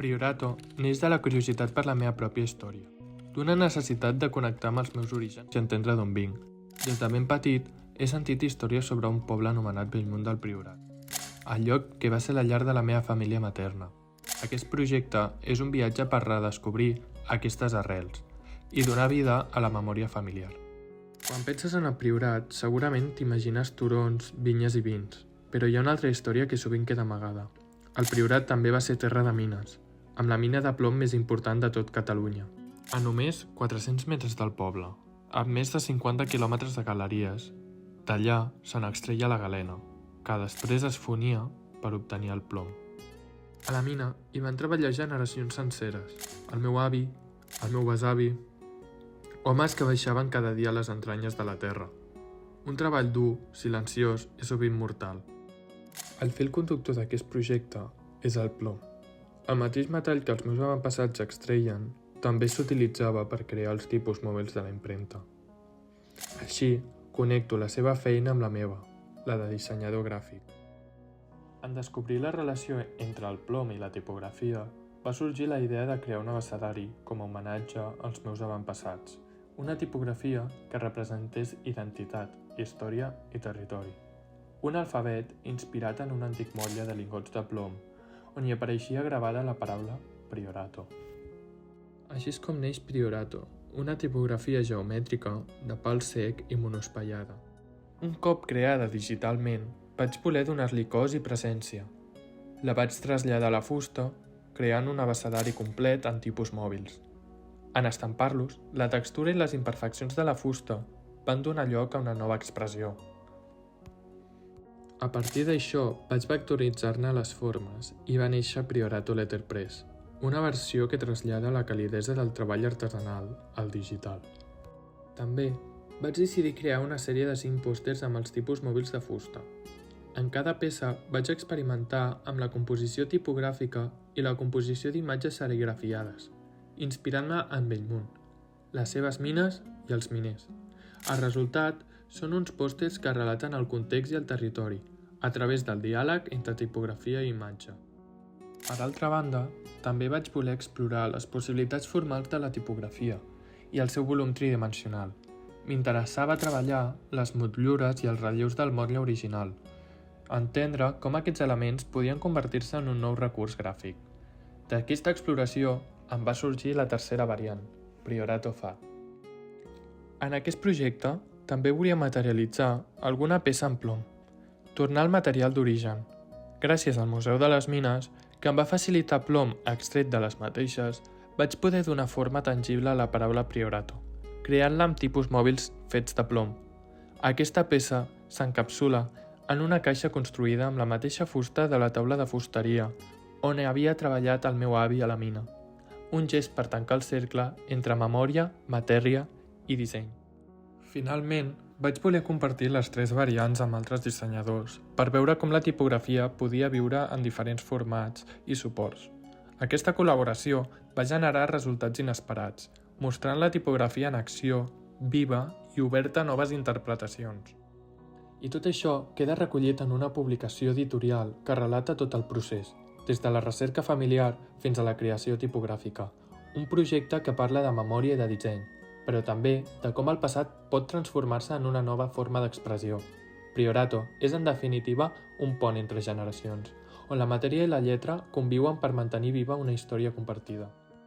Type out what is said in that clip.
Priorato neix de la curiositat per la meva pròpia història, d'una necessitat de connectar amb els meus orígens i entendre d'on vinc. Des de ben petit he sentit històries sobre un poble anomenat Bellmunt del Priorat, el lloc que va ser la llar de la meva família materna. Aquest projecte és un viatge per redescobrir aquestes arrels i donar vida a la memòria familiar. Quan penses en el Priorat, segurament t'imagines turons, vinyes i vins, però hi ha una altra història que sovint queda amagada. El Priorat també va ser terra de mines, amb la mina de plom més important de tot Catalunya. A només 400 metres del poble, amb més de 50 quilòmetres de galeries, d'allà se n'extreia la galena, que després es fonia per obtenir el plom. A la mina hi van treballar generacions senceres, el meu avi, el meu besavi, homes que baixaven cada dia a les entranyes de la terra. Un treball dur, silenciós i sovint mortal. El fil conductor d'aquest projecte és el plom. El mateix metall que els meus avantpassats extreien també s'utilitzava per crear els tipus mòbils de la impremta. Així, connecto la seva feina amb la meva, la de dissenyador gràfic. En descobrir la relació entre el plom i la tipografia, va sorgir la idea de crear un abecedari com a homenatge als meus avantpassats, una tipografia que representés identitat, història i territori. Un alfabet inspirat en un antic motlle de lingots de plom, on hi apareixia gravada la paraula Priorato. Així és com neix Priorato, una tipografia geomètrica de pal sec i monoespaiada. Un cop creada digitalment, vaig voler donar-li cos i presència. La vaig traslladar a la fusta, creant un abecedari complet en tipus mòbils. En estampar-los, la textura i les imperfeccions de la fusta van donar lloc a una nova expressió. A partir d'això, vaig vectoritzar-ne les formes i va néixer Priorato Letterpress, una versió que trasllada la calidesa del treball artesanal al digital. També vaig decidir crear una sèrie de 5 pòsters amb els tipus mòbils de fusta. En cada peça vaig experimentar amb la composició tipogràfica i la composició d'imatges serigrafiades, inspirant-me en Bellmunt, les seves mines i els miners. El resultat són uns pòsters que relaten el context i el territori, a través del diàleg entre tipografia i imatge. Per altra banda, també vaig voler explorar les possibilitats formals de la tipografia i el seu volum tridimensional. M'interessava treballar les motllures i els relleus del motlle original, entendre com aquests elements podien convertir-se en un nou recurs gràfic. D'aquesta exploració en va sorgir la tercera variant, Priorato Fa. En aquest projecte també volia materialitzar alguna peça en plom, tornar al material d'origen. Gràcies al Museu de les Mines, que em va facilitar plom extret de les mateixes, vaig poder donar forma tangible a la paraula Priorato, creant-la amb tipus mòbils fets de plom. Aquesta peça s'encapsula en una caixa construïda amb la mateixa fusta de la taula de fusteria, on havia treballat el meu avi a la mina. Un gest per tancar el cercle entre memòria, matèria i disseny. Finalment, vaig voler compartir les 3 variants amb altres dissenyadors per veure com la tipografia podia viure en diferents formats i suports. Aquesta col·laboració va generar resultats inesperats, mostrant la tipografia en acció, viva i oberta a noves interpretacions. I tot això queda recollit en una publicació editorial que relata tot el procés, des de la recerca familiar fins a la creació tipogràfica, un projecte que parla de memòria i de disseny, però també de com el passat pot transformar-se en una nova forma d'expressió. Priorato és, en definitiva, un pont entre generacions, on la matèria i la lletra conviuen per mantenir viva una història compartida.